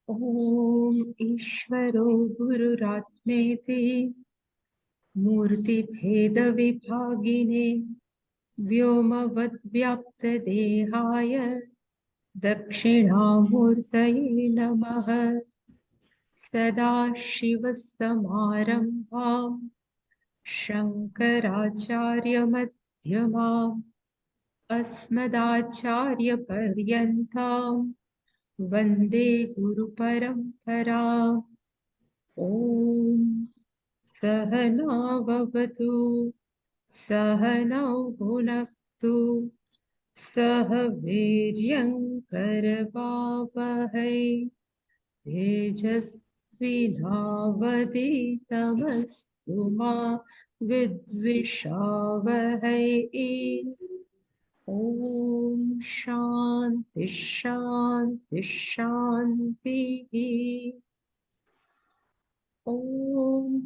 ॐ ईश्वरो गुरुरात्मेति मूर्तिभेदविभागिने व्योमवद्व्याप्तदेहाय दक्षिणामूर्तये नमः। सदाशिवसमारम्भाम् शङ्कराचार्यमध्यमाम् अस्मदाचार्यपर्यन्ताम् वन्दे गुरुपरम्पराम्। ॐ सहनाववतु सहनौ भुनक्तु सह वीर्यङ्करवावहै तेजस्विनावधीतमस्तु मा विद्विषावहै। ॐ शान्ति शान्ति शान्तिः। ॐ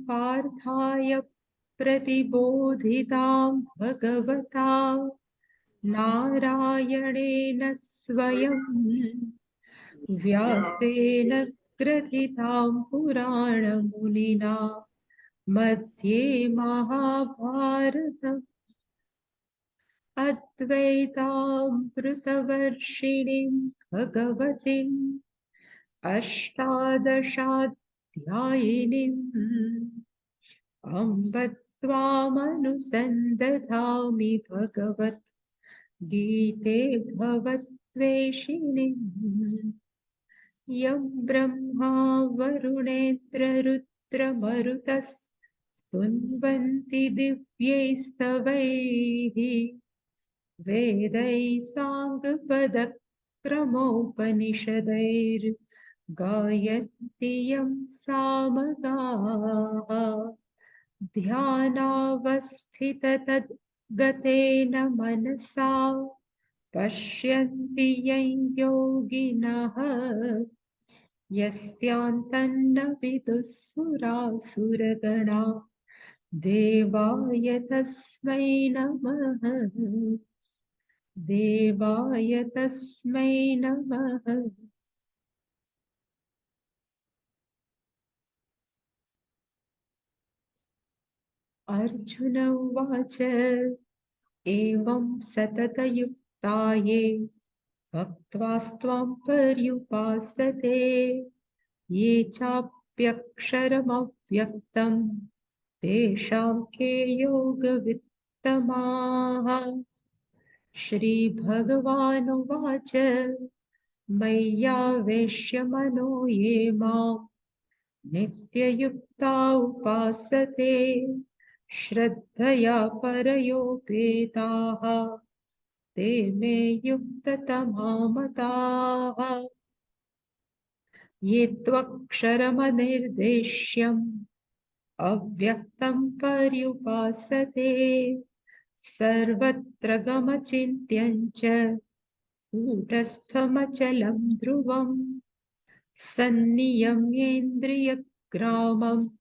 पार्थाय प्रतिबोधितां भगवता नारायणेन स्वयं व्यासेन ग्रथितां पुराणमुनिना मध्ये महाभारतम् अद्वैतामृतवर्षिणीं भगवतीम् अष्टादशाध्यायिनीम् अम्ब त्वामनुसन्दधामि भगवत् गीते भवद्वेषिणीम्। यं ब्रह्मा वरुणेन्द्ररुद्रमरुतस्तुन्वन्ति दिव्यैस्तवैः वेदैः साङ्गपदक्रमोपनिषदैर्गायन्ति यं सामगाः। ध्यानावस्थिततद्गतेन मनसा पश्यन्ति यं योगिनः यस्यान्तन्न विदुः सुरासुरगणा देवाय तस्मै नमः। देवाय तस्मै नमः। अर्जुन उवाच एवं सततयुक्ताये भक्त्वास्त्वां पर्युपासते ये चाप्यक्षरमव्यक्तं तेषां के योगवित्तमाः। श्रीभगवानुवाच मय्यावेश्य मनो ये मां नित्ययुक्ता उपासते श्रद्धया परयोपेताः ते मे युक्ततमा मताः। ये त्वक्षरमनिर्देश्यम् अव्यक्तं पर्युपासते सर्वत्र गमचिन्त्यं च कूटस्थमचलं ध्रुवम् सन्नियम्येन्द्रियग्रामम्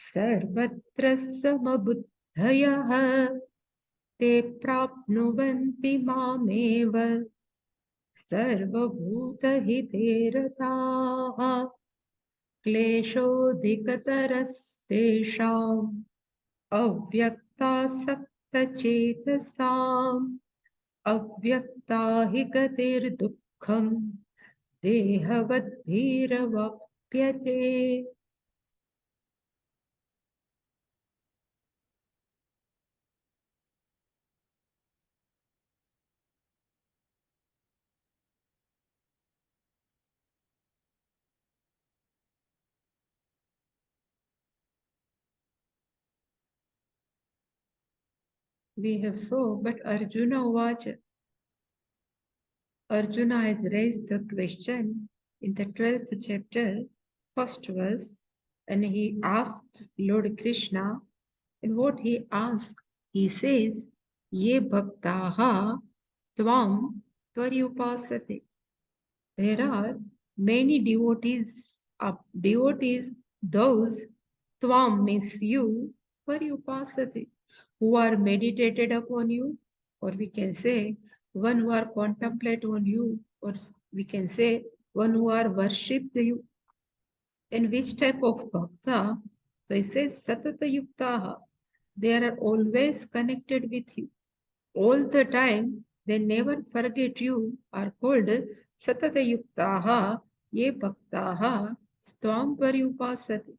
सर्वत्र समबुद्धयः ते प्राप्नुवन्ति मामेव सर्वभूतहिते रताः। क्लेशोऽधिकतरस्तेषाम् अव्यक्तासक्तचेतसाम् अव्यक्ता हि गतिर्दुःखम् देहवद्भिरवाप्यते। We have so, but Arjuna Uvacha. Arjuna has raised the question in the 12th chapter, first verse, and he asked Lord Krishna, and what he asked, he says, Ye bhaktaha tvam tvaryupasate. There are many devotees, those tvam means you, tvaryupasate, who are meditated upon you, or we can say one who are contemplate on you, or we can say one who are worshipped you. And which type of bhakta? So he says satata yuktaha. They are always connected with you. All the time, they never forget you, are called satata yuktaha, ye bhaktaha, stvam paryupasati.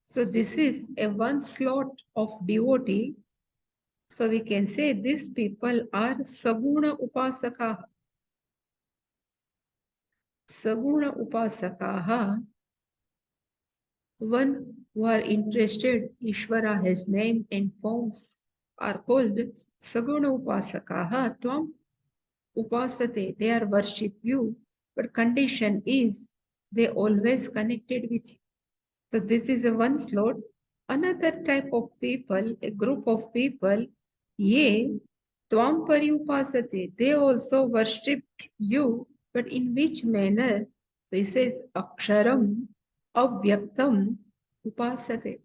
So this is a one slot of devotee. So we can say these people are saguna upasakaha. Saguna upasakaha, one who are interested, Ishvara has name and forms, are called saguna upasakaha tvam upasate. They are worship you, but condition is they always connected with you. So this is a one slot. Another type of people, a group of people, ye tvam paryupasate. They also worshipped you, but in which manner? This is aksharam, avyaktam, upasate.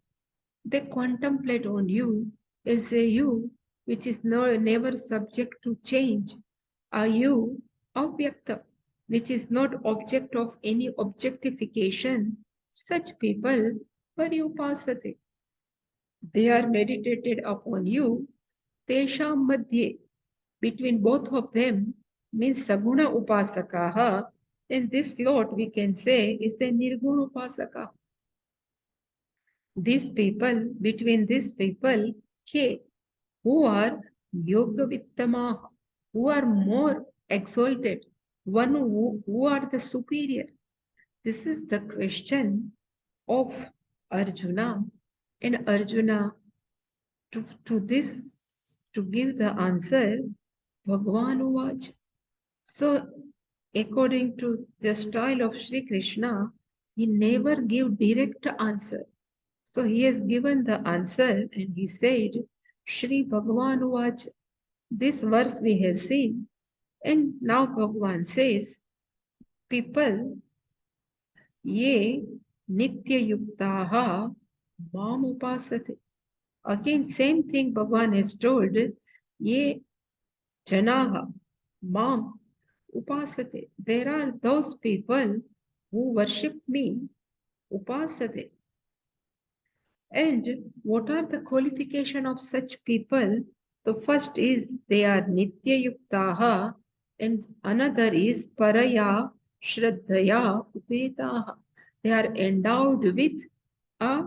They contemplate on you as a you which is never subject to change, a you avyaktam, which is not object of any objectification. Such people paryupasate. They are meditated upon you. Tesham madhye, between both of them, means saguna upasakaha. In this lot, we can say is a nirguna upasaka. These people, between these people, who are yoga vittamaha, who are more exalted, one who are the superior. This is the question of Arjuna. And Arjuna, to this, to give the answer, Bhagavan Uvach. So, according to the style of Sri Krishna, he never gave direct answer. So he has given the answer and he said, Shri Bhagavan Uvach. This verse we have seen. And now Bhagavan says, people, ye nitya yuktaha mam upasate. Again, same thing Bhagavan has told, ye janaha mam upasate. There are those people who worship me, upasate. And what are the qualification of such people? The first is they are nitya yuktaha and another is paraya shraddhaya upetaha. They are endowed with a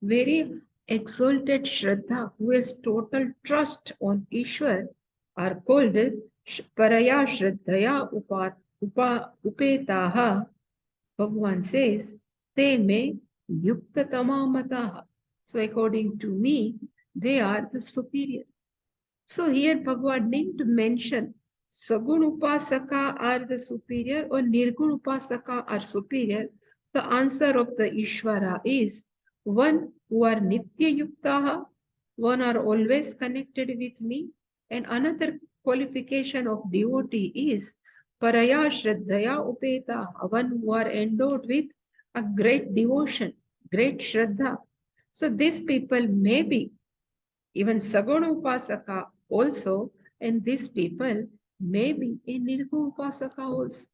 very exalted shraddha who has total trust on Ishwar are called paraya shraddhaya upetaha. Bhagavan says, they may yukta tamamataha. So according to me, they are the superior. So here Bhagavan didn't mention Sagun Upasaka are the superior or Nirgun Upasaka are superior. The answer of the Ishvara is one who are Nitya Yuktaha, one are always connected with me, and another qualification of devotee is Paraya Shraddhaya Upeta, one who are endowed with a great devotion, great Shraddha. So these people may be even Saguna Upasaka also, and these people may be a Nirguna Upasaka also.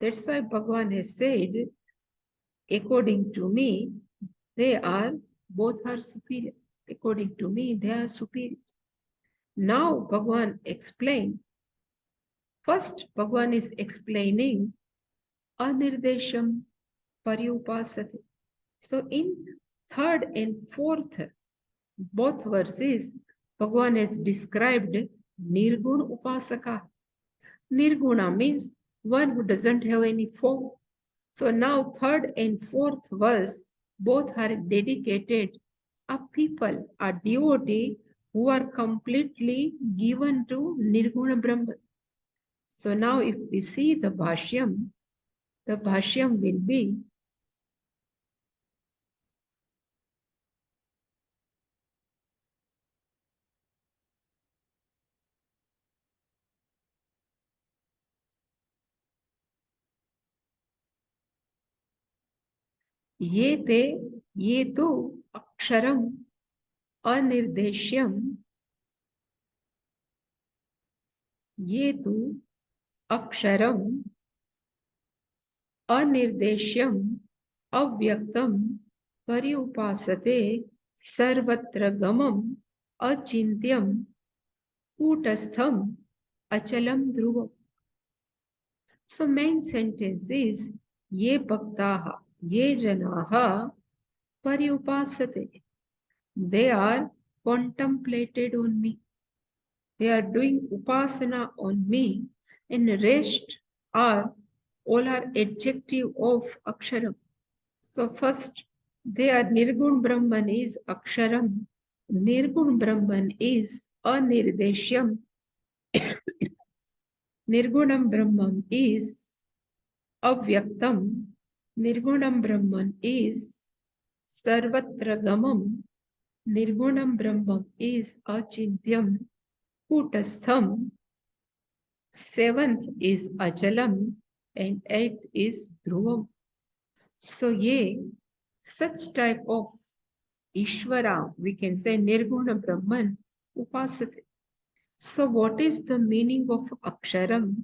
That's why Bhagavan has said, according to me, they are, both are superior. According to me, they are superior. Now Bhagavan explained. First, Bhagavan is explaining Anirdesham Paryupasati. So in third and fourth, both verses, Bhagavan has described Nirguna Upasaka. Nirguna means one who doesn't have any form. So now third and fourth verse, both are dedicated a people, a devotee who are completely given to Nirguna Brahman. So now if we see the Bhashyam will be ये तो अक्षरम अनिर्देश्यम ये तो अक्षरम anirdeshyam avyaktam paryupasate sarvatra gamam achintyam kutastham achalam dhruvam. So main sentence is ye bhaktaha, ye janaha paryupasate. They are contemplated on me. They are doing upasana on me, and rest are all are adjective of aksharam. So first, they are nirgun brahman is aksharam, nirgun brahman is anirdeshyam, nirgunam brahman is avyaktam, nirgunam brahman is sarvatra gamam, nirgunam brahman is achintyam, kutastham. Seventh is achalam and eighth is dhruvam. So ye, such type of Ishvara, we can say Nirguna Brahman, Upasate. So what is the meaning of Aksharam?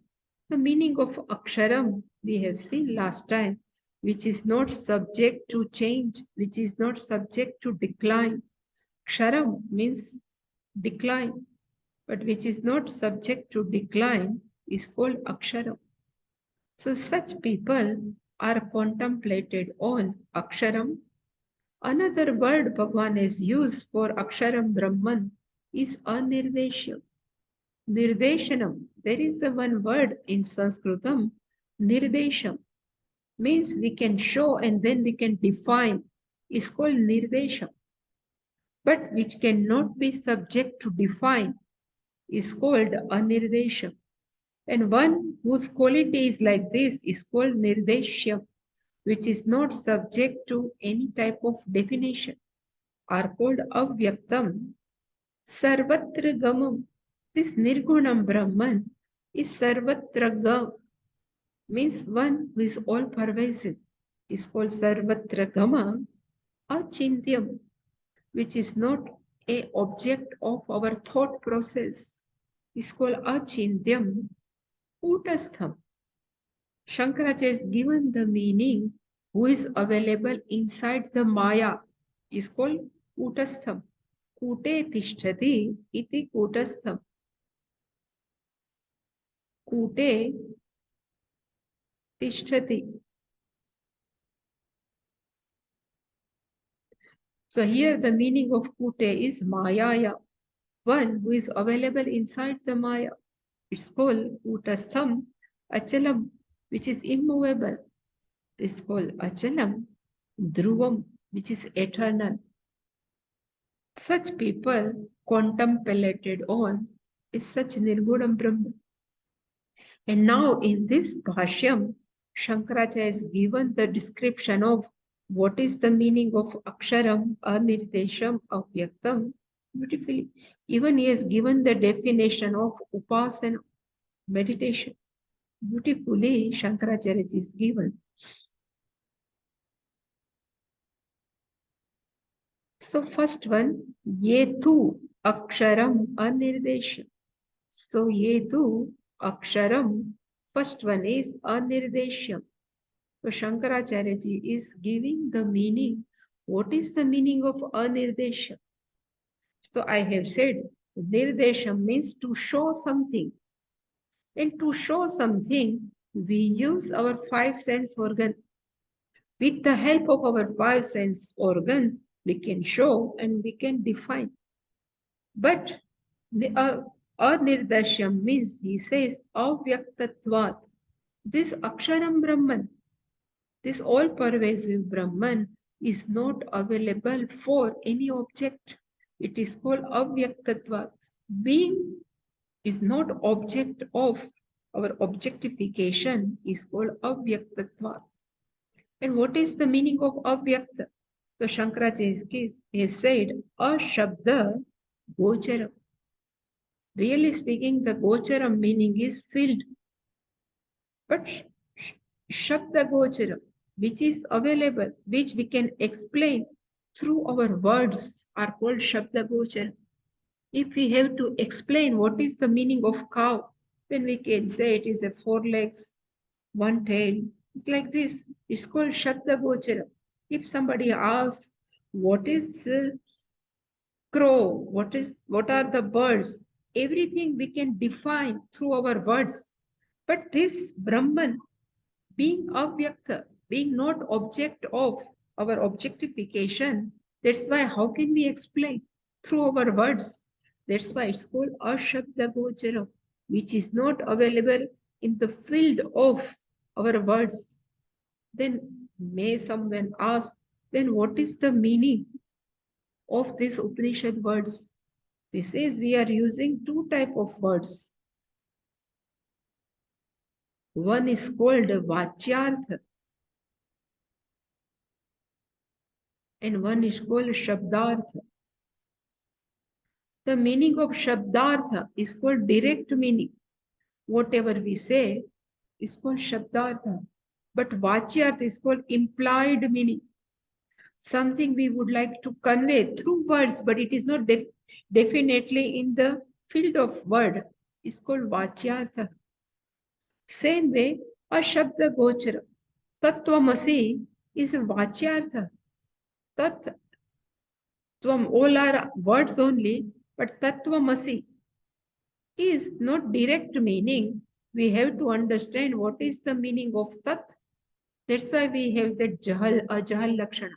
The meaning of Aksharam we have seen last time, which is not subject to change, which is not subject to decline. Ksharam means decline, but which is not subject to decline is called Aksharam. So such people are contemplated on Aksharam. Another word Bhagavan has used for Aksharam Brahman is Anirdeshyam. Nirdeshanam. There is a one word in Sanskritam, Nirdesham. Means we can show and then we can define. Is called Nirdesham. But which cannot be subject to define is called Anirdesham. And one whose quality is like this is called Nirdeshyam, which is not subject to any type of definition, are called Avyaktam. Sarvatra Gamam. This Nirgunam Brahman is Sarvatra Gam, means one who is all pervasive, is called Sarvatra Gama. Achintyam, which is not a object of our thought process, is called Achintyam. Kutastham. Shankaracharya has given the meaning who is available inside the Maya, is called Kutastham. Kute tishtati iti kutastham. Kute tishtati. So here the meaning of Kute is Mayaya, one who is available inside the Maya. It's called Kutastham. Achalam, which is immovable, is called Achalam. Dhruvam, which is eternal. Such people contemplated on is such Nirgunam Brahman. And now in this Bhashyam, Shankaracharya has given the description of what is the meaning of Aksharam, Anirdesham, Avyaktam. Beautifully. Even he has given the definition of Upasana, meditation. Beautifully, Shankaracharya is given. So first one, Yetu Aksharam Anirdesham. So Yetu Aksharam, first one is Anirdesham. So Shankaracharya ji is giving the meaning. What is the meaning of Anirdesham? So I have said Nirdesham means to show something. And to show something, we use our five sense organ. With the help of our five sense organs, we can show and we can define. But Anirdashyam means, he says, Avyaktatvat. This Aksharam Brahman, this all-pervasive Brahman is not available for any object. It is called Avyaktatvat. Being is not object of our objectification is called Avyaktatvat. And what is the meaning of Avyakta? So Shankaracharya has said, Ashabda Gocharam. Really speaking, the Gocharam meaning is filled. But Shabda Gocharam, which is available, which we can explain through our words, are called Shabda Gocharam. If we have to explain what is the meaning of cow, then we can say it is a 4 legs, 1 tail, It's like this. It's called Shabda Gochara. If somebody asks, what is crow? What are the birds? Everything we can define through our words. But this Brahman, being avyakta, being not object of our objectification, that's why how can we explain through our words? That's why it's called Ashabda Gochara, which is not available in the field of our words. Then may someone ask, then what is the meaning of these Upanishad words? This is we are using two type of words. One is called Vachyartha and one is called Shabdartha. The meaning of Shabdartha is called direct meaning. Whatever we say is called Shabdartha. But Vachyartha is called implied meaning. Something we would like to convey through words, but it is not definitely in the field of word. It's called Vachyartha. Same way, Ashabda Gochara. Tattvamasi is Vachyartha. Tat, Tvam, all are words only, but Tattvamasi is not direct meaning. We have to understand what is the meaning of Tat. That's why we have that Ajahal Lakshana.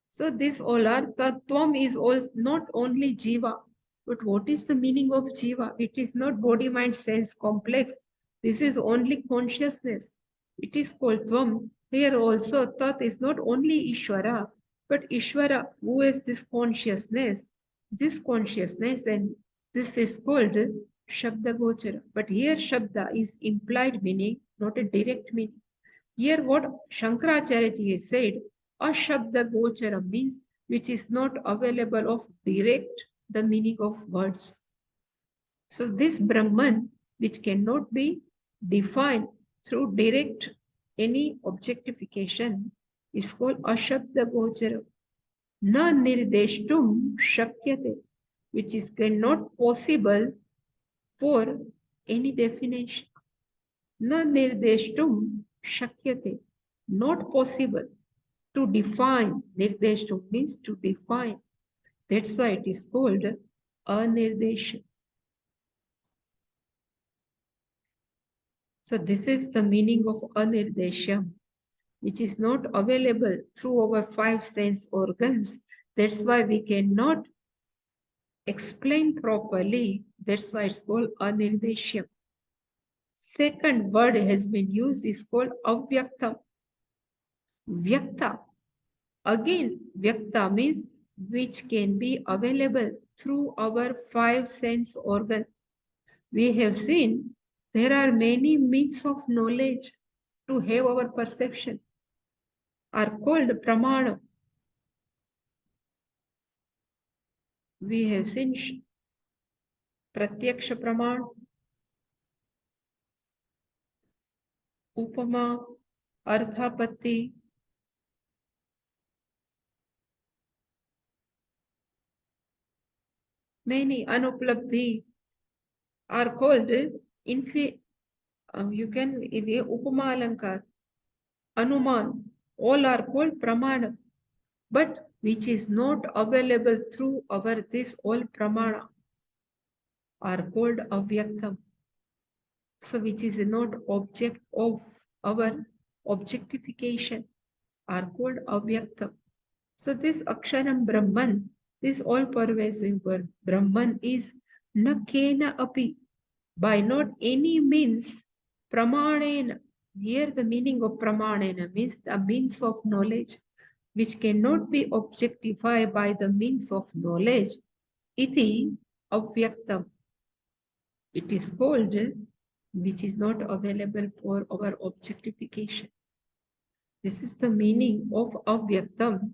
So this all are, Tattvam is also not only Jiva, but what is the meaning of Jiva? It is not body, mind, sense complex. This is only consciousness. It is called Tvam. Here also Tat is not only Ishvara, but Ishvara who is this consciousness. And this is called Shabda Gochara. But here Shabda is implied meaning, not a direct meaning. Here what Shankaracharya ji has said, Ashabda Gochara means which is not available of direct the meaning of words. So this Brahman, which cannot be defined through direct any objectification, is called Ashabda Gochara. Na nirdeshtum shakyate, which is cannot possible for any definition. Na nirdeshtum shakyate, not possible to define. Nirdeshtum means to define. That's why it is called anirdesh. So this is the meaning of anirdesham, which is not available through our five sense organs. That's why we cannot explain properly. That's why it's called anirdesham. Second word has been used is called avyakta. Vyakta. Again, vyakta means which can be available through our five sense organ. We have seen there are many means of knowledge to have our perception are called pramana. We have seen pratyaksha praman, upama, arthapatti, many anuplabdhi are called you can upama alankar, anuman, all are called pramana, but which is not available through our this all pramana are called avyaktam. So which is not object of our objectification are called avyaktam. So this aksharam Brahman, this all pervasive word Brahman is na kena api, by not any means, pramanena. Here the meaning of pramanena means the means of knowledge, which cannot be objectified by the means of knowledge. Iti avyaktam. It is called which is not available for our objectification. This is the meaning of avyaktam.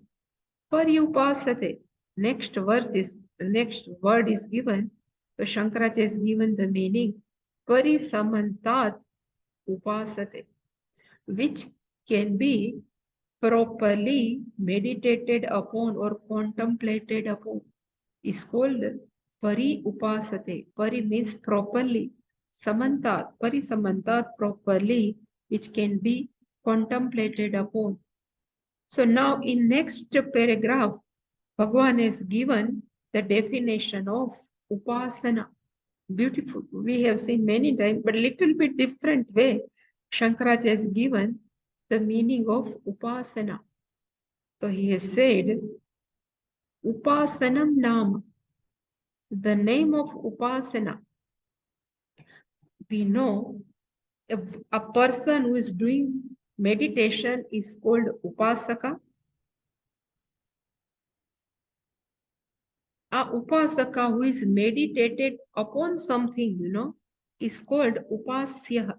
Paryupasate. Next word is given. So Shankaracharya has given the meaning parisamantat upasate, which can be properly meditated upon or contemplated upon, is called pari upasate. Pari means properly. Samantat, parisamantat properly, which can be contemplated upon. So now in next paragraph, Bhagavan has given the definition of upasana. Beautiful. We have seen many times, but little bit different way. Shankaracharya has given the meaning of upasana. So he has said, upasanam nama. The name of upasana. We know a person who is doing meditation is called upasaka. A upasaka who is meditated upon something, is called upasya.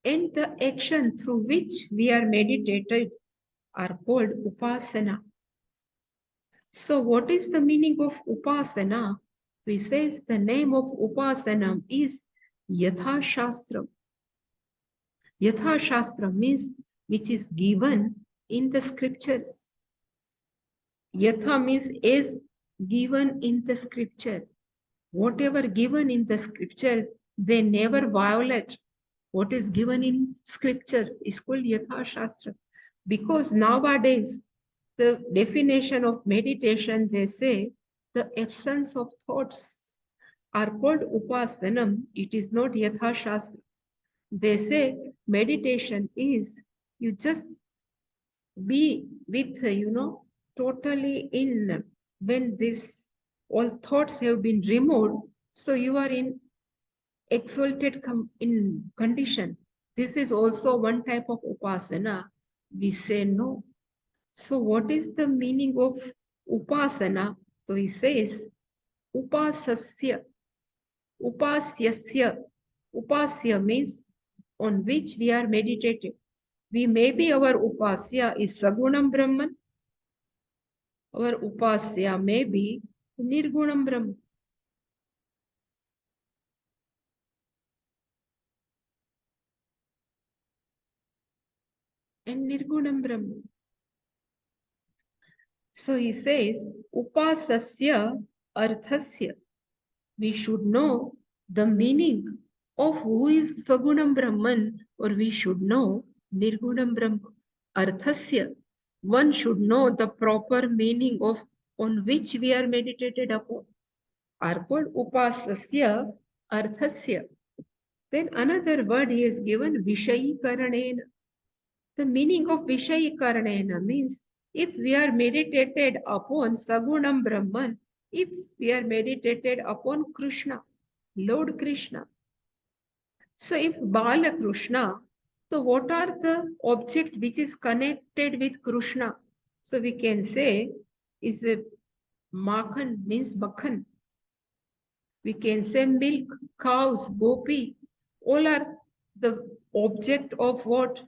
And the action through which we are meditated are called upasana. So what is the meaning of upasana? So he says the name of upasana is Yatha Shastra. Yatha Shastra means which is given in the scriptures. Yatha means as given in the scripture. Whatever given in the scripture, they never violate. What is given in scriptures is called Yatha Shastra. Because nowadays, the definition of meditation, they say the absence of thoughts are called upasanam. It is not Yatha Shastra. They say meditation is you just be with, totally in when this all thoughts have been removed. So you are in exalted in condition. This is also one type of upasana. We say no. So what is the meaning of upasana? So he says, upasasya. Upasyasya. Upasya means on which we are meditating. We may be our upasya is sagunam brahman. Our upasya may be nirgunam brahman. And nirgunam brahman. So he says, upasasya arthasya. We should know the meaning of who is Sagunam Brahman, or we should know Nirgunam Brahman. Arthasya. One should know the proper meaning of on which we are meditated upon. Are called upasasya arthasya. Then another word he has given, Vishayi-karanena. The meaning of Vishayi-karanena means if we are meditated upon Sagunam Brahman, if we are meditated upon Krishna, Lord Krishna. So if Bala Krishna, so what are the object which is connected with Krishna? So we can say is a makhan means makhan. We can say milk, cows, gopi, all are the object of what?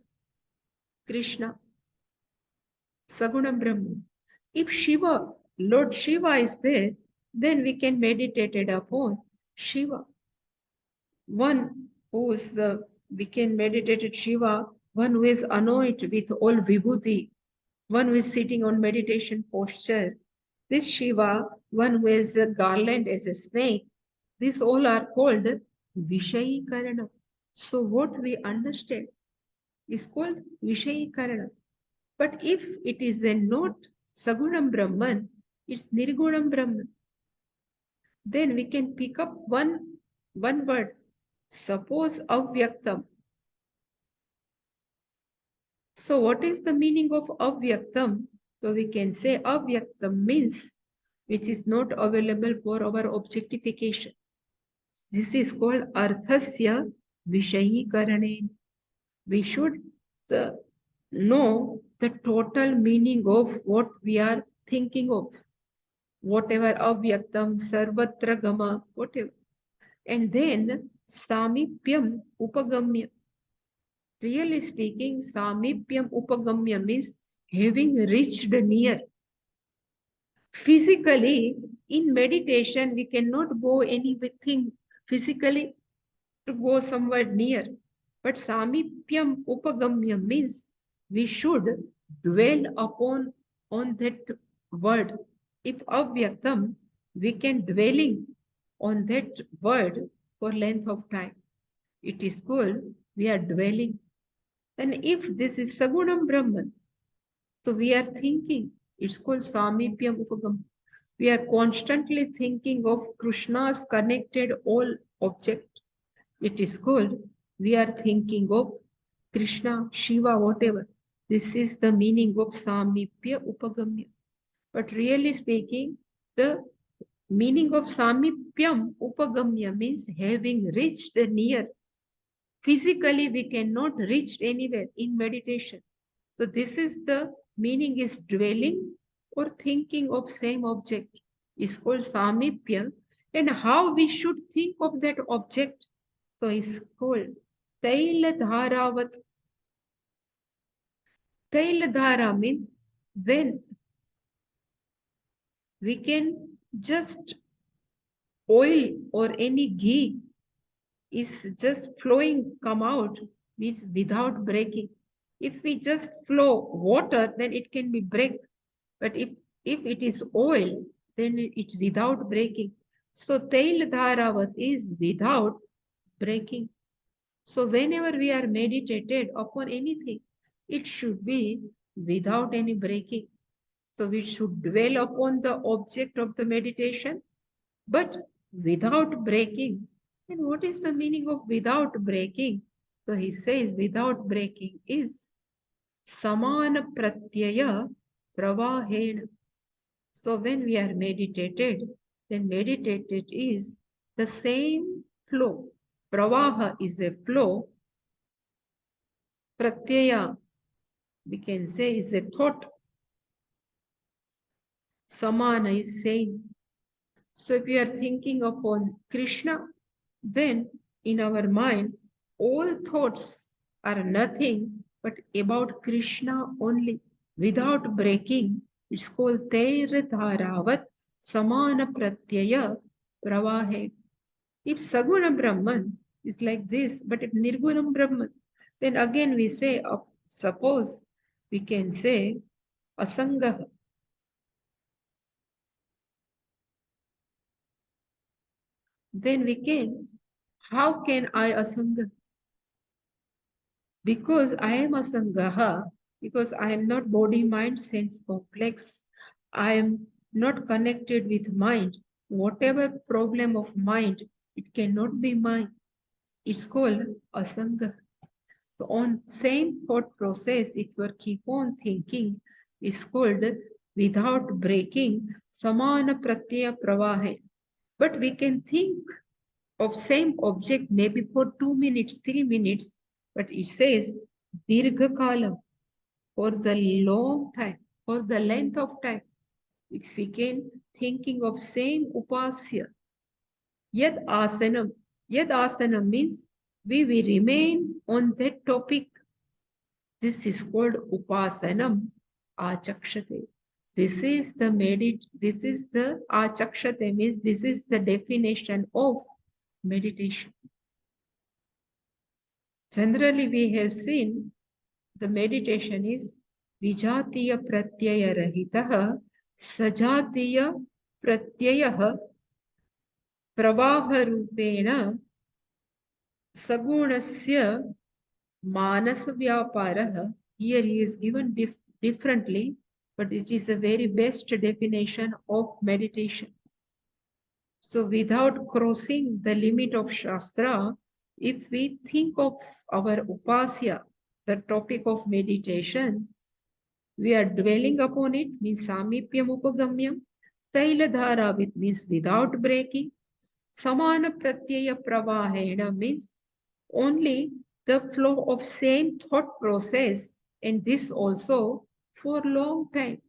Krishna. Sagunam Brahman. If Shiva, Lord Shiva is there, then we can meditate upon Shiva. One who is, we can meditate at Shiva, one who is anointed with all vibhuti, one who is sitting on meditation posture. This Shiva, one who is a garland as a snake, these all are called Vishayi Karana. So what we understand is called Vishayi Karana. But if it is a not Sagunam Brahman, it's Nirgunam Brahman. Then we can pick up one word. Suppose avyaktam. So what is the meaning of avyaktam? So we can say avyaktam means which is not available for our objectification. This is called arthasya vishayikarane. We should know the total meaning of what we are thinking of. Whatever avyaktam, sarvatra gama, whatever. And then samipyam upagamya. Really speaking, samipyam upagamya means having reached near. Physically, in meditation, we cannot go anything physically to go somewhere near. But samipyam upagamya means we should dwell upon on that word. If avyaktam, we can dwelling on that word for length of time. It is called we are dwelling. And if this is Sagunam Brahman, so we are thinking, it's called Samipyam Upagam. We are constantly thinking of Krishna's connected all object. It is called, we are thinking of Krishna, Shiva, whatever. This is the meaning of Samipya Upagamya. But really speaking, the meaning of Samipyam Upagamya means having reached near. Physically, we cannot reach anywhere in meditation. So this is the meaning is dwelling or thinking of same object is called Samipya. And how we should think of that object? So it's called Taila Dharavat. Taila Dhara means when we can just oil or any ghee is just flowing come out means without breaking. If we just flow water, then it can be break. But if it is oil, then it's without breaking. So tail dharavat is without breaking. So whenever we are meditated upon anything, it should be without any breaking. So we should dwell upon the object of the meditation, but without breaking. And what is the meaning of without breaking? So he says without breaking is samana pratyaya pravahena. So when we are meditated, then meditated is the same flow. Pravaha is a flow. Pratyaya, we can say, is a thought. Samana is same. So if we are thinking upon Krishna, then in our mind, all thoughts are nothing but about Krishna only, without breaking. It's called Taira Dharavat Samana Pratyaya Pravahe. If Saguna Brahman is like this, but if Nirgunam Brahman, then again we say, suppose we can say Asanga. Then we can, how can I Asanga? Because I am a Sangaha, because I am not body, mind, sense complex. I am not connected with mind. Whatever problem of mind, it cannot be mine. It's called Asanga. So on same thought process, if you keep on thinking, is called without breaking Samana Pratyaya Pravahe. But we can think of same object maybe for 2 minutes, 3 minutes, but it says Dirgha Kalam, for the long time, for the length of time. If we can thinking of same upasya, Yad Asanam. Yad Asanam means we will remain on that topic. This is called Upasanam Achakshate. This is the this is the Achakshate means this is the definition of meditation. Generally, we have seen the meditation is Vijatiya Pratyaya Rahitaha Sajatiya Pratyayaha Pravaha Rupena Sagunasya Manasa Vyaparaha. Here he is given differently, but it is a very best definition of meditation. So without crossing the limit of Shastra, if we think of our upasya, the topic of meditation, we are dwelling upon it, means samipyam upagamyam, tailadhara means without breaking, samana pratyaya pravahena means only the flow of same thought process, and this also for long time.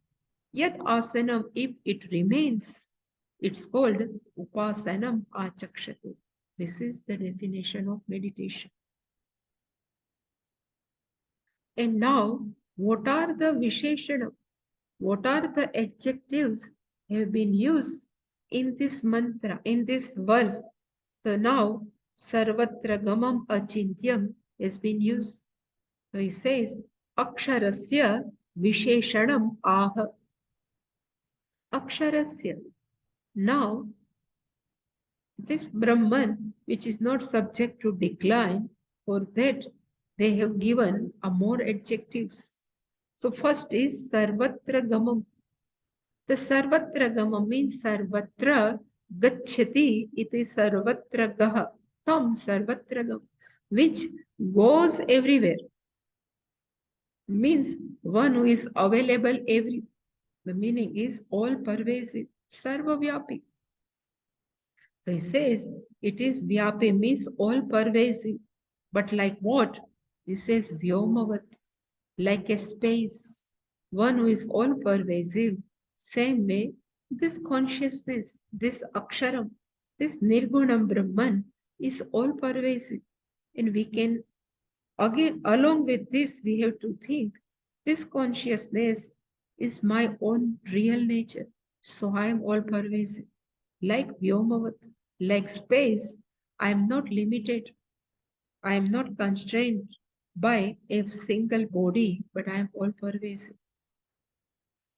Yet asanam, if it remains, it's called upasanam achakshate. This is the definition of meditation. And now, what are the visheshana? What are the adjectives have been used in this mantra, in this verse? So now, sarvatra gamam achintyam has been used. So he says, aksharasya visheshanam aha. Aksharasya. Now, this Brahman, which is not subject to decline, For that, they have given a more adjectives. So first is Sarvatra Gamam. The Sarvatra Gamam means Sarvatra Gacchati iti Sarvatra Gaha. Tam Sarvatra Gam, which goes everywhere. Means one who is available every. The meaning is all pervasive, Sarvavyapi. So he says it is Vyapi means all pervasive. But like what? He says Vyomavat, like a space, one who is all pervasive. Same way, this consciousness, this Aksharam, this Nirgunam Brahman is all pervasive. And we can, again, along with this, we have to think this consciousness is my own real nature. So I am all pervasive. Like Vyomavat, like space, I am not limited. I am not constrained by a single body, but I am all pervasive.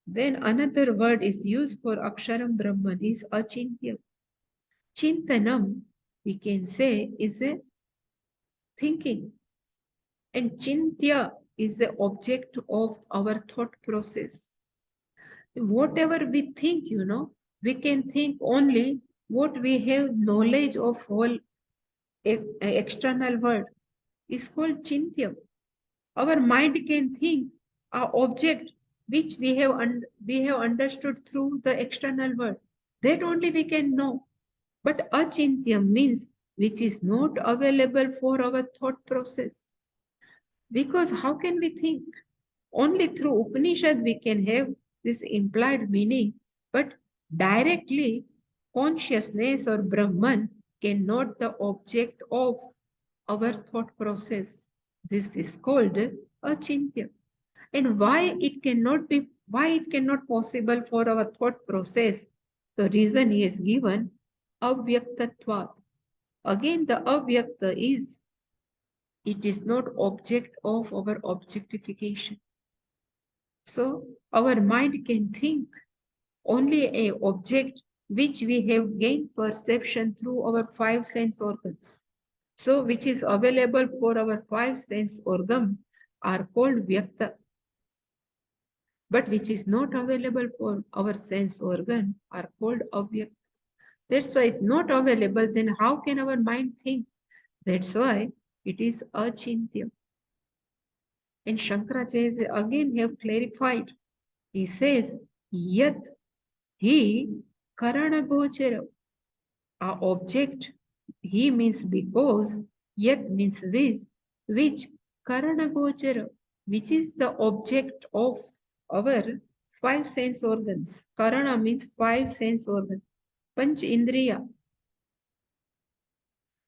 Then another word is used for Aksharam Brahman is Achintya. Chintanam, we can say, is a thinking. And Chintya is the object of our thought process. Whatever we think, we can think only what we have knowledge of whole external world is called Chintyam. Our mind can think a object which we have understood through the external world. That only we can know. But Achintyam means which is not available for our thought process. Because how can we think? Only through Upanishad we can have this implied meaning, but directly consciousness or Brahman cannot the object of our thought process. This is called achintya. And why it cannot possible for our thought process? The reason he has given avyaktatvat. Again, the avyakta is it is not object of our objectification. So our mind can think only a object which we have gained perception through our five sense organs. So which is available for our five sense organ are called vyakta. But which is not available for our sense organ are called avyakta. That's why if not available, then how can our mind think? That's why it is achintya. And Shankaracharya again have clarified. He says, yat he karanagochara. A object, he means because, yet means which karanagochara, which is the object of our five sense organs. Karana means five sense organs. Panch Indriya,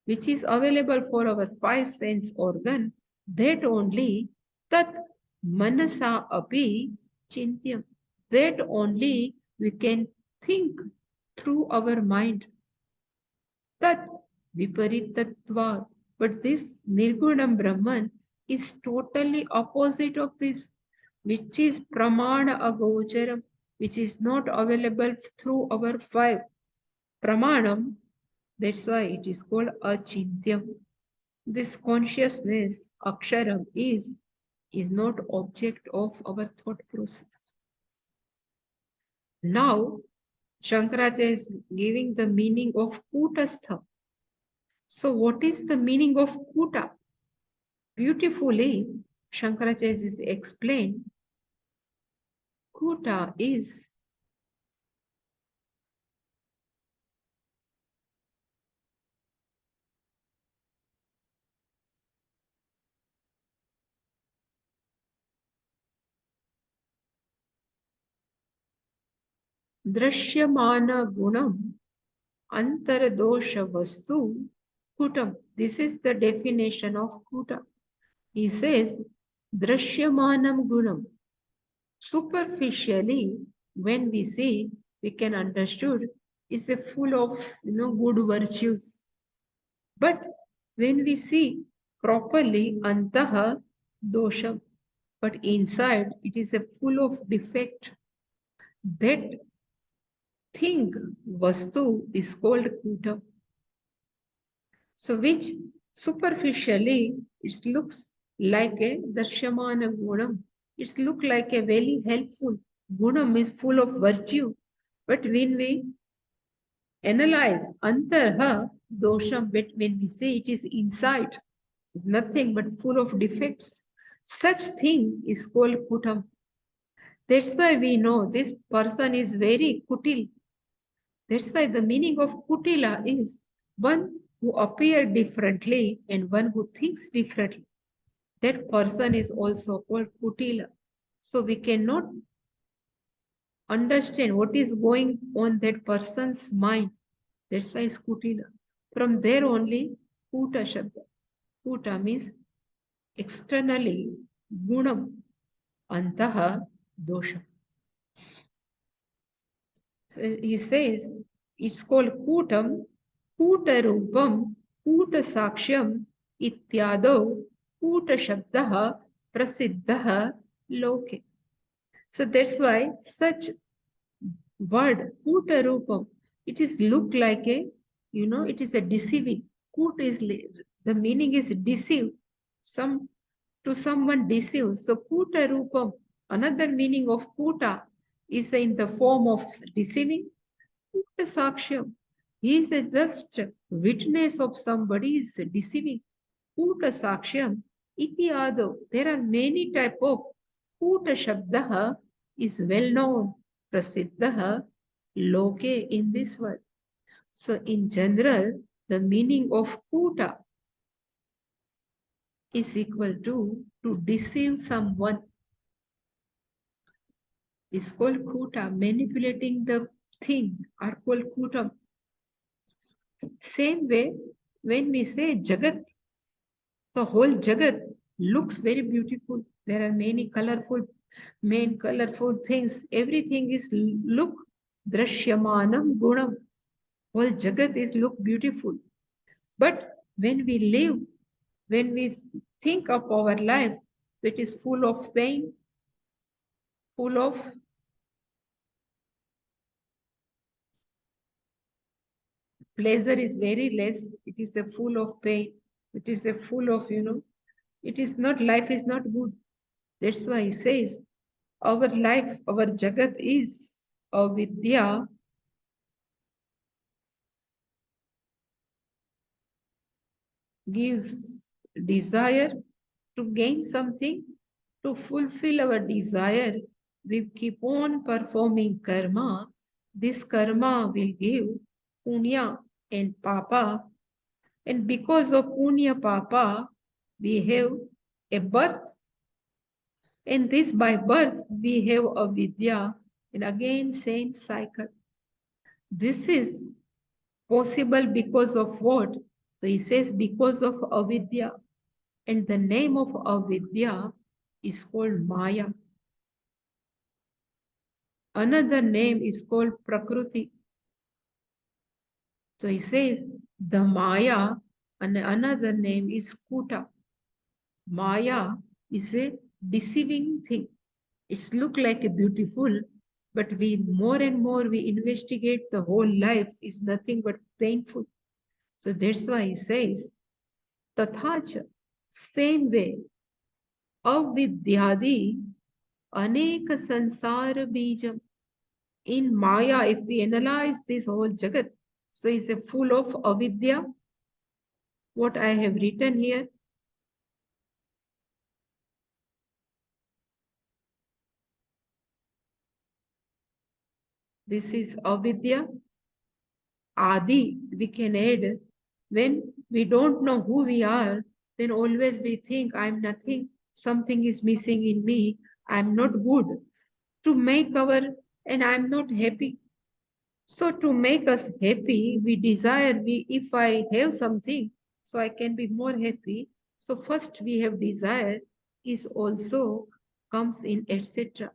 which is available for our five sense organ, that only tat manasa api chintyam. That only we can think through our mind. Tat viparitatvat. But this Nirgunam Brahman is totally opposite of this, which is pramana agocharam, which is not available through our five. Pramanam, that's why it is called achintyam. This consciousness, aksharam, is not object of our thought process. Now, Shankaracharya is giving the meaning of kutastha. So what is the meaning of kuta? Beautifully, Shankaracharya is explained. Kuta is Drishyamana gunam antaradosha vastu kutam. This is the definition of kuta. He says Drishyamanam gunam. Superficially, when we see, we can understood is a full of good virtues. But when we see properly antaha dosham, but inside it is a full of defect. That thing, vastu, is called kuta. So which Superficially, it looks like a darshamana gunam. It looks like a very helpful. Gunam is full of virtue. But when we analyze antarha dosham, but when we say it is inside, it's nothing but full of defects. Such thing is called kutam. That's why we know this person is very kutil. That's why the meaning of kutila is one who appear differently and one who thinks differently. That person is also called kutila. So we cannot understand what is going on that person's mind. That's why it's kutila. From there only kuta shabda. Kuta means externally gunam, antaha dosha. So he says it's called kutam, kuta rupam, kuta sakshyam, ityado, kuta shabdaha, prasiddhaha, loke. So that's why such word kuta rupam, it is look like a, it is a deceiving. Kuta is the meaning is deceive. Some to someone deceive. So kuta rupam, another meaning of kuta is in the form of deceiving. Kuta saksham, he is a just witness of somebody is deceiving. Kuta sakshyam iti ado. There are many type of kuta shabdaha is well known. Prasiddhaha loke in this world. So in general, the meaning of kuta is equal to deceive someone. Is called kuta. Manipulating the thing are called kutam. Same way, when we say jagat, the whole jagat looks very beautiful. There are many colorful things. Everything is look drashyamanam gunam. Whole jagat is look beautiful. But when we live, when we think of our life, it is full of pain, full of pleasure is very less. It is a full of pain. It is a full of, it is not, life is not good. That's why he says, our life, our jagat is avidya, gives desire to gain something, to fulfill our desire. We keep on performing karma. This karma will give punya and papa. And because of punya papa, we have a birth. And this by birth, we have a vidya. And again, same cycle. This is possible because of what? So he says because of avidya. And the name of avidya is called Maya. Another name is called Prakriti. So he says the Maya and another name is Kuta. Maya is a deceiving thing. It's look like a beautiful, but we more and more we investigate the whole life is nothing but painful. So that's why he says Tathacha, same way, avidyadi अनेक sansara bijam. In Maya, if we analyze this whole Jagat, so it's a full of avidya. What I have written here. This is avidya. Adi, we can add. When we don't know who we are, then always we think I'm nothing. Something is missing in me. I'm not good. To make and I'm not happy. So to make us happy, we desire, if I have something, so I can be more happy. So first we have desire is also comes in etc.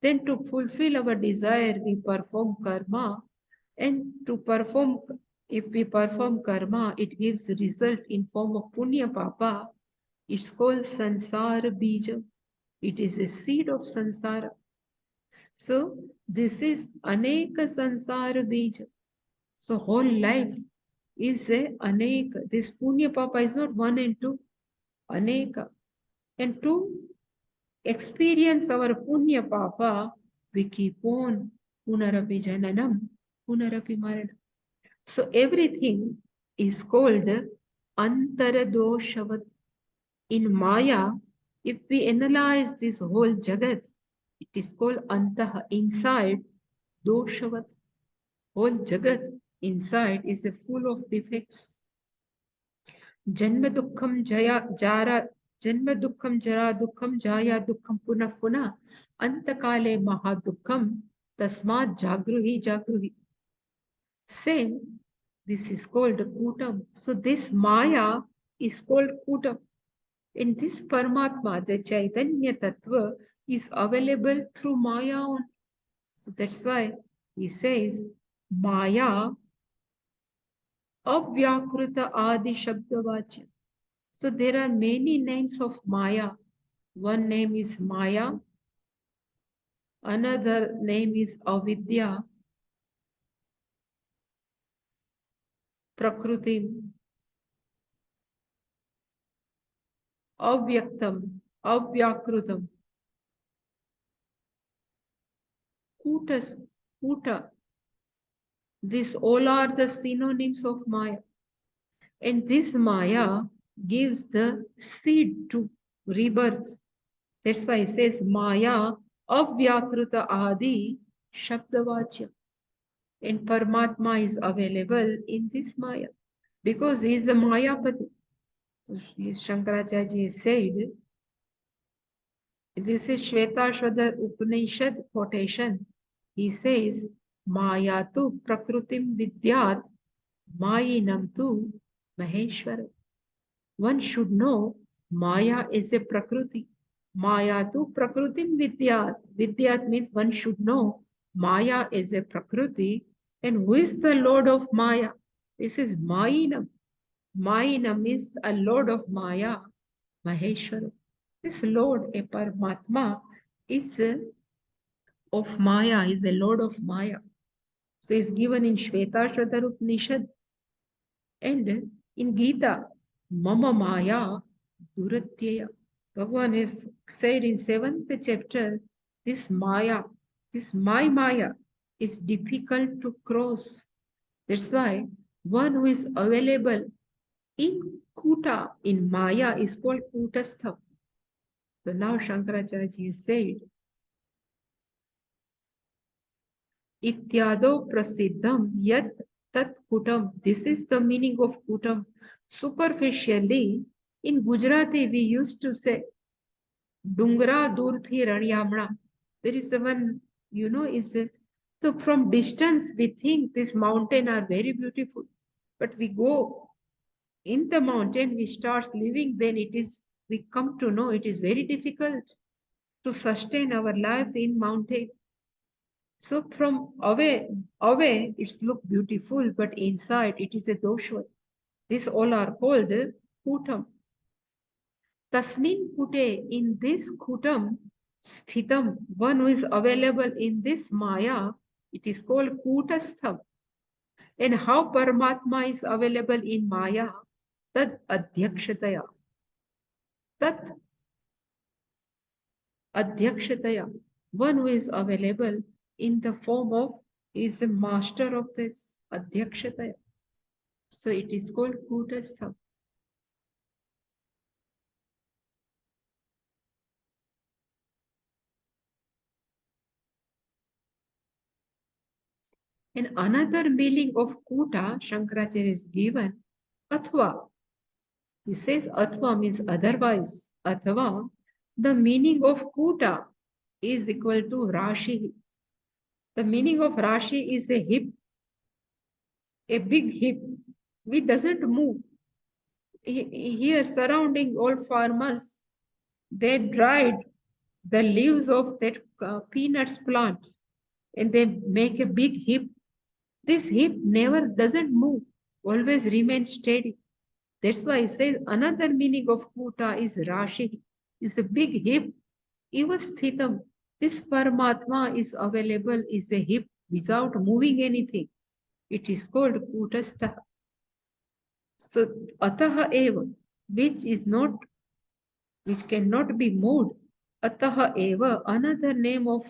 Then to fulfill our desire, we perform karma. And to perform, if we perform karma, it gives result in form of punya papa. It's called sansara bija. It is a seed of sansara. So this is aneka sansara bija. So whole life is a aneka. This punya papa is not one and two, aneka. And to experience our punya papa, we keep on punarapi jananam, punarapi maranam. So everything is called antaradoshavat. In Maya, if we analyze this whole Jagat, it is called antaha, inside, doshavat. Whole Jagat inside is full of defects. Janma dukkham jaya jara, janma dukkham jara dukkham jaya dukkham punah punah, antakale maha dukkham, tasmat jagruhi jagruhi. Same, this is called Kutam. So this Maya is called Kutam. In this Paramatma, the Chaitanya Tattva is available through Maya only. So that's why he says Maya Avyakruta Adi Shabdavachya. So there are many names of Maya. One name is Maya, another name is Avidya, Prakrutim, Avyaktam, Avyakrutam, Kutas, Kuta. These all are the synonyms of Maya. And this Maya gives the seed to rebirth. That's why it says Maya Avyakruta Adi Shabdavachya. And Paramatma is available in this Maya because he is the Mayapati. So Shankaracharya said, this is Shvetashwada Upanishad quotation. He says, Maya tu prakrutim vidyat, Mayinam tu Maheshwara. One should know Maya is a Prakruti. Maya tu Prakrutim Vidyat. Vidyat means one should know Maya is a Prakruti. And who is the Lord of Maya? This is Mayinam. Mayinam is a Lord of Maya, Maheshwara. This Lord, a Paramatma, is of Maya, is a Lord of Maya. So it's given in Shvetashwata Upanishad and in Gita, Mama Maya Duratyaya. Bhagavan has said in 7th chapter, this Maya, this my Maya is difficult to cross. That's why one who is available in Kuta, in Maya, is called Kutastha. So now Shankaracharya said, Ityado prasiddham yat tat kutam. This is the meaning of kutam. Superficially, in Gujarati, we used to say, Dungra durthi ranyamna. There is one, is a, so from distance we think these mountains are very beautiful. But we go in the mountain, we start living, then we come to know it is very difficult to sustain our life in mountain. So from away it's look beautiful, but inside it is a dosha. These all are called kutam. Tasmin kute, in this kutam, sthitam, one who is available in this maya, it is called kutastham. And how Paramatma is available in maya? Tad adhyakshataya. Tat adhyakshataya. One who is available in the form of, is a master of this adhyakshataya. So it is called Kutastham. And another meaning of Kuta, Shankaracharya is given, Athva. He says Athva means otherwise. Athva, the meaning of Kuta is equal to Rashi. The meaning of Rashi is a hip, a big hip, which doesn't move. Here, surrounding all farmers, they dried the leaves of that peanuts plants and they make a big hip. This hip never doesn't move, always remains steady. That's why it says another meaning of Kuta is Rashi, is a big hip. Even Sthitam, this Paramatma is available, is a hip without moving anything. It is called Kutastha. So ataha eva, which cannot be moved. Ataha eva, another name of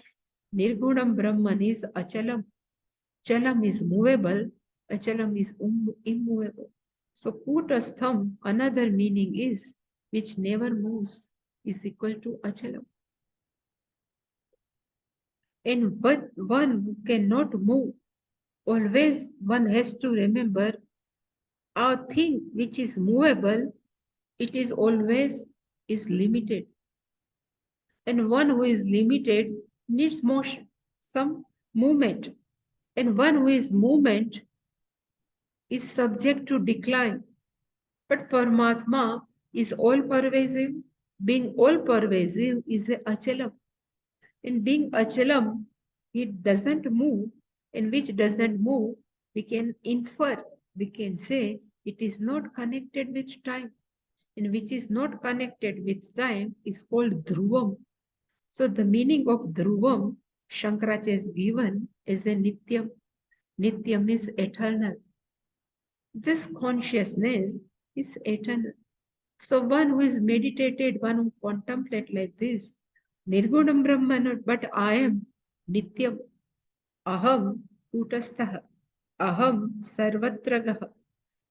Nirgunam Brahman is Achalam. Chalam is movable, Achalam is immovable. So Kutastham, another meaning is which never moves, is equal to Achalam. And one who cannot move, always one has to remember a thing which is movable, it is always is limited. And one who is limited needs motion, some movement. And one who is movement is subject to decline. But Paramatma is all pervasive. Being all pervasive is a achalam. In being achalam, it doesn't move, and which doesn't move, we can infer, we can say it is not connected with time. And which is not connected with time is called dhruvam. So the meaning of dhruvam, Shankaracharya is given as a nityam. Nityam is eternal. This consciousness is eternal. So one who is meditated, one who contemplate like this, Nirgunam Brahman, but I am Nityam, Aham Kutastha, Aham Sarvatragaha.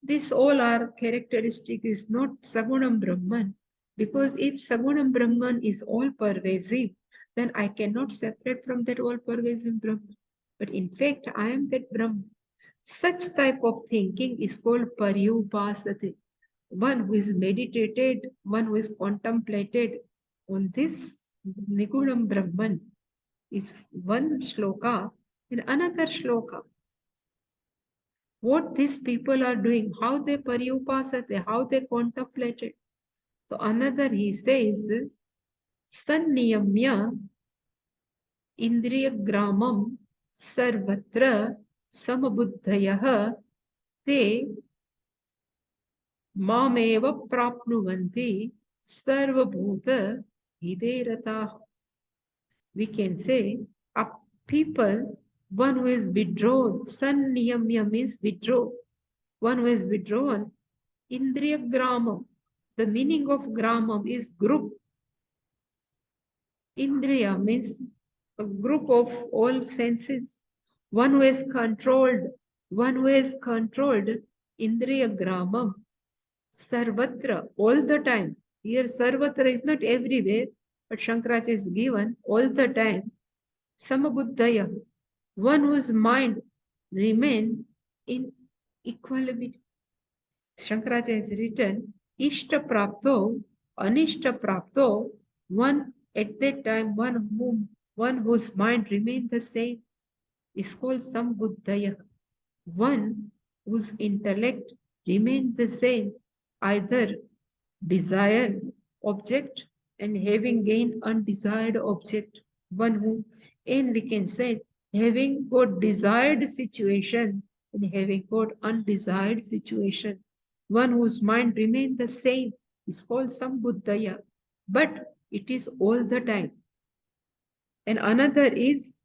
This all are characteristic is not Sagunam Brahman, because if Sagunam Brahman is all pervasive, then I cannot separate from that all pervasive Brahman. But in fact, I am that Brahman. Such type of thinking is called Paryupasati. One who is meditated, one who is contemplated on this Nigunam Brahman is one shloka in another shloka. What these people are doing, how they paryupasate, how they contemplated. So another he says, Sanniyamya Indriya Gramam Sarvatra Samabuddhayah Te Mameva Prapnuvanti Sarvabhuta Hiderata. We can say a people, one who is withdrawn, Sanniyamya means withdraw, one who is withdrawn, Indriya Gramam. The meaning of Gramam is group. Indriya means a group of all senses. One who is controlled, Indriya Gramam, Sarvatra, all the time. Here Sarvatra is not everywhere, but Shankaracharya is given all the time. Samabuddhaya, one whose mind remain in equanimity. Shankaracharya has written, Ishta Prapto, Anishta Prapto, one at that time, one whose mind remains the same, is called Sambuddhaya. One whose intellect remains the same, either desired object and having gained undesired object. One who, and we can say, having got desired situation and having got undesired situation. One whose mind remains the same is called Sambuddhaya, but it is all the time. And another is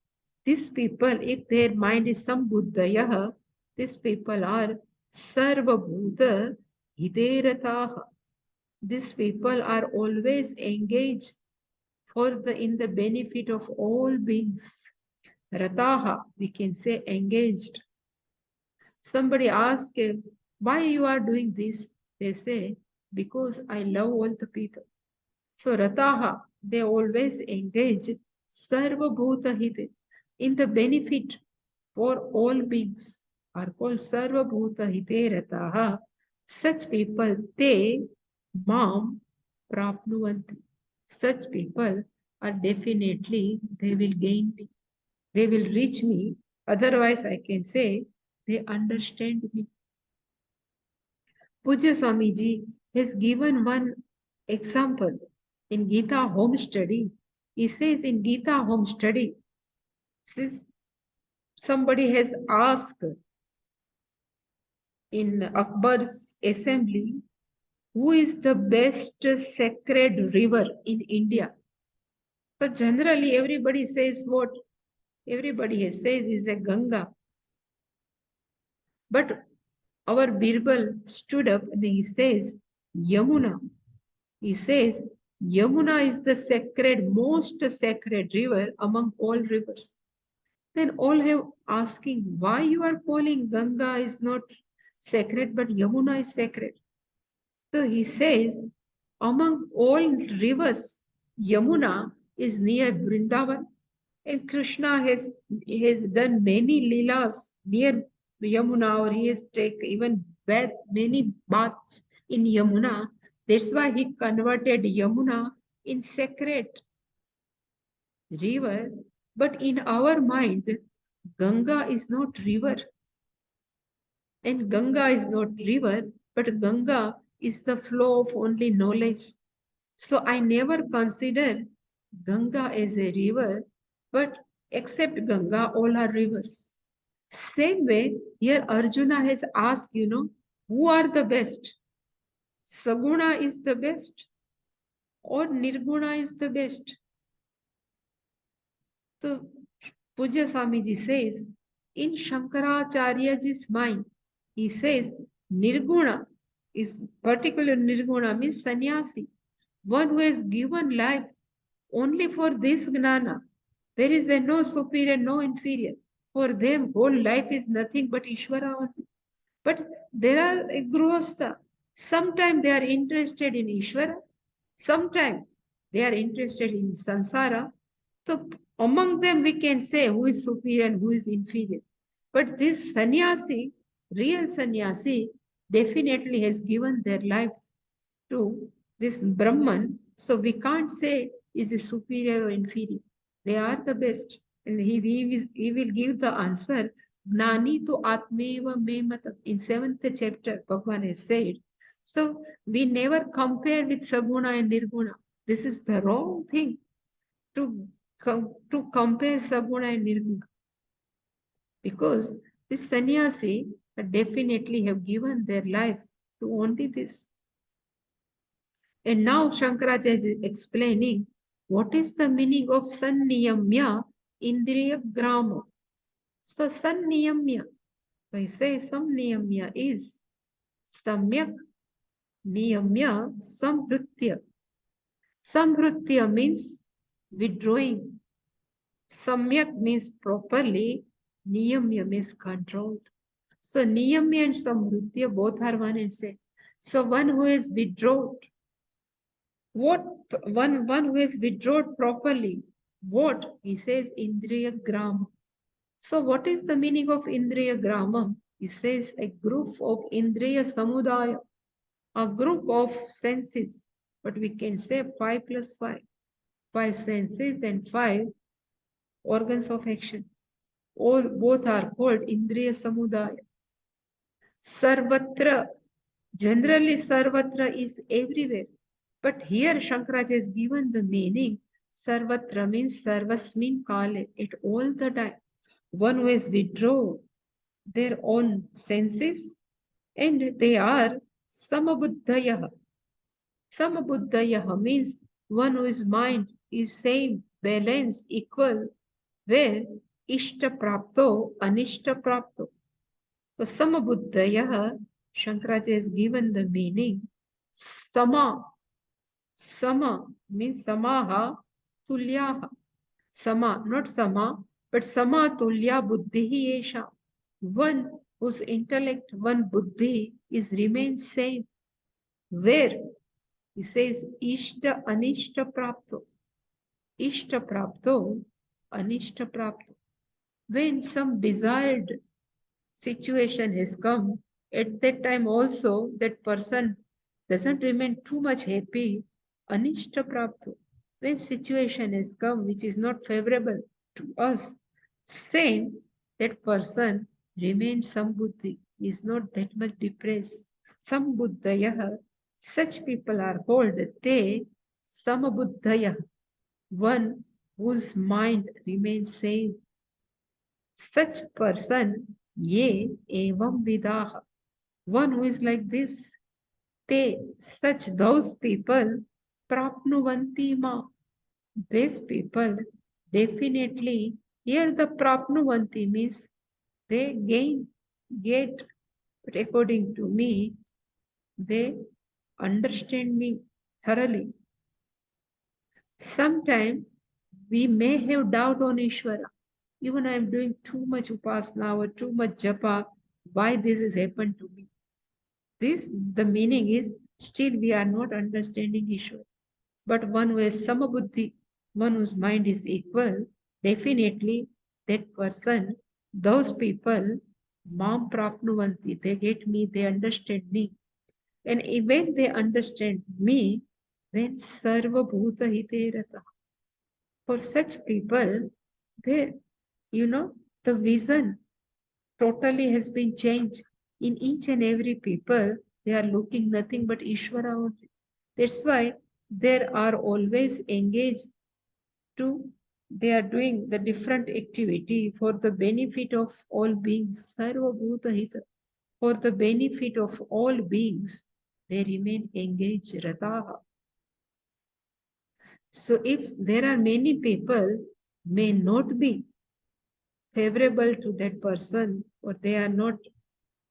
these people, if their mind is Sambuddhaya, these people are Sarvabhuta Hiderataha. These people are always engaged in the benefit of all beings. Rataha, we can say engaged. Somebody asks why you are doing this? They say, because I love all the people. So Rataha, they always engage Sarva Bhuta Hite in the benefit for all beings are called Sarva Bhuta Hite Rataha. Such people, they Mam Prapnuvanti. Such people are definitely, they will gain me. They will reach me. Otherwise, I can say, they understand me. Pujya Swamiji has given one example in Gita home study. He says in Gita home study, since somebody has asked in Akbar's assembly, who is the best sacred river in India? So generally everybody says what? Everybody says is a Ganga. But our Birbal stood up and he says, Yamuna. He says, Yamuna is the sacred, most sacred river among all rivers. Then all have asking why you are calling Ganga is not sacred, but Yamuna is sacred. So he says, among all rivers, Yamuna is near Vrindavan, and Krishna has done many leelas near Yamuna, or he has taken even many baths in Yamuna. That's why he converted Yamuna in sacred river. But in our mind, Ganga is not river, and Ganga is not river, but Ganga is the flow of only knowledge. So I never consider Ganga as a river, but except Ganga, all are rivers. Same way, here Arjuna has asked, who are the best? Saguna is the best, or Nirguna is the best? So Pujya Swamiji says, in Shankaracharyaji's mind, he says Nirguna is particular Nirguna means sannyasi, one who has given life only for this gnana. There is a no superior, no inferior. For them, whole life is nothing but Ishvara only. But there are a grihastha. Sometimes they are interested in Ishvara, sometimes they are interested in samsara. So among them we can say who is superior and who is inferior. But this sannyasi, real sannyasi, definitely has given their life to this Brahman. So we can't say is it superior or inferior. They are the best. And he will give the answer. Gnani to atmeva me matam. In 7th chapter, Bhagavan has said. So we never compare with Saguna and Nirguna. This is the wrong thing to, to compare Saguna and Nirguna. Because this sannyasi definitely have given their life to only this. And now Shankaracharya is explaining what is the meaning of sanniyamya indriya grama. So sanniyamya, so he says sanniyamya is samyak niyamya samvritya. Samvritya means withdrawing. Samyak means properly. Niyamya means controlled. So niyamya and samvritya both are one and same. So one who is withdrawn, what one who is withdrawn properly, what he says indriya grama. So what is the meaning of indriya grama? He says a group of indriya samudaya, a group of senses, but we can say 5 plus 5, 5 senses and 5 organs of action. All both are called indriya samudaya. Sarvatra, generally sarvatra is everywhere. But here Shankaracharya has given the meaning. Sarvatra means sarvasmin kale, at all the time. One who has withdrawn their own senses, and they are samabuddhayaha. Samabuddhayaha means one whose mind is same, balanced, equal, where ishta prapto, anishta prapto. So samabuddhayaha, Shankaracharya has given the meaning. Sama, sama means samaha tulyaha. Sama, not sama, but sama tulya buddhihi esha. One whose intellect, one buddhi is remains same. Where he says ishta anishta prapto. Ishta prapto, anishta prapto. When some desired situation has come, at that time also that person doesn't remain too much happy. Anishta prapto. When situation has come which is not favorable to us, same that person remains sambuddhi, is not that much depressed. Sambuddhayaha, such people are called te samabuddhayaha, one whose mind remains same. Such person, ye evam vidaha, one who is like this, they, such those people, prapnuvanti ma, these people definitely, here the prapnuvanti means they get But according to me, they understand me thoroughly. Sometimes we may have doubt on Ishvara. Even I am doing too much upasana or too much japa, why this has happened to me? This, the meaning is, still we are not understanding Ishvara. But one who has samabuddhi, one whose mind is equal, definitely that person, those people, mam prapnuvanti, they get me, they understand me. And when they understand me, then sarva bhuta hite rata. For such people, they, the vision totally has been changed. In each and every people, they are looking nothing but Ishvara only. That's why they are always engaged to, they are doing the different activity for the benefit of all beings. Sarva bhuta hita. For the benefit of all beings, they remain engaged rataha. So if there are many people may not be favorable to that person, or they are not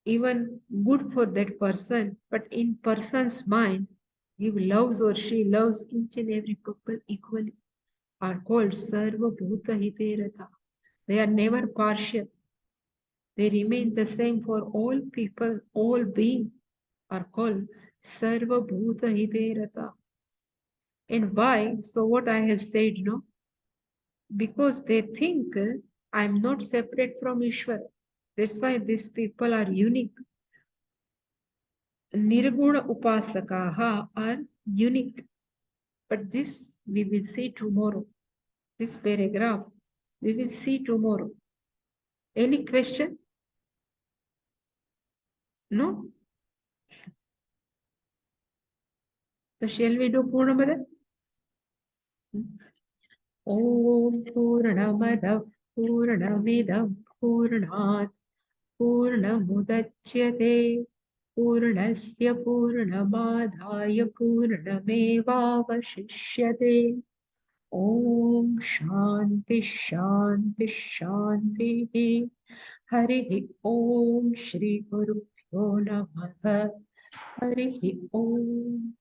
even good for that person, but in person's mind, he loves or she loves each and every people equally, are called sarva bhuta hite rata. They are never partial. They remain the same for all people, all beings are called sarva bhuta hite rata. And why? So what I have said, no? Because they think I'm not separate from Ishwar. That's why these people are unique. Nirguna upasakaha are unique. But this we will see tomorrow. This paragraph we will see tomorrow. Any question? No? So shall we do Purnamada? Om Purnamada Purnamidam Purnat Purnamudachyate Purnasya Purnamadhaya Purnamevavashishyate. Om Shanti Shanti Shanti. Hari Om Shri Guru Pyo Namaha. Hari Om.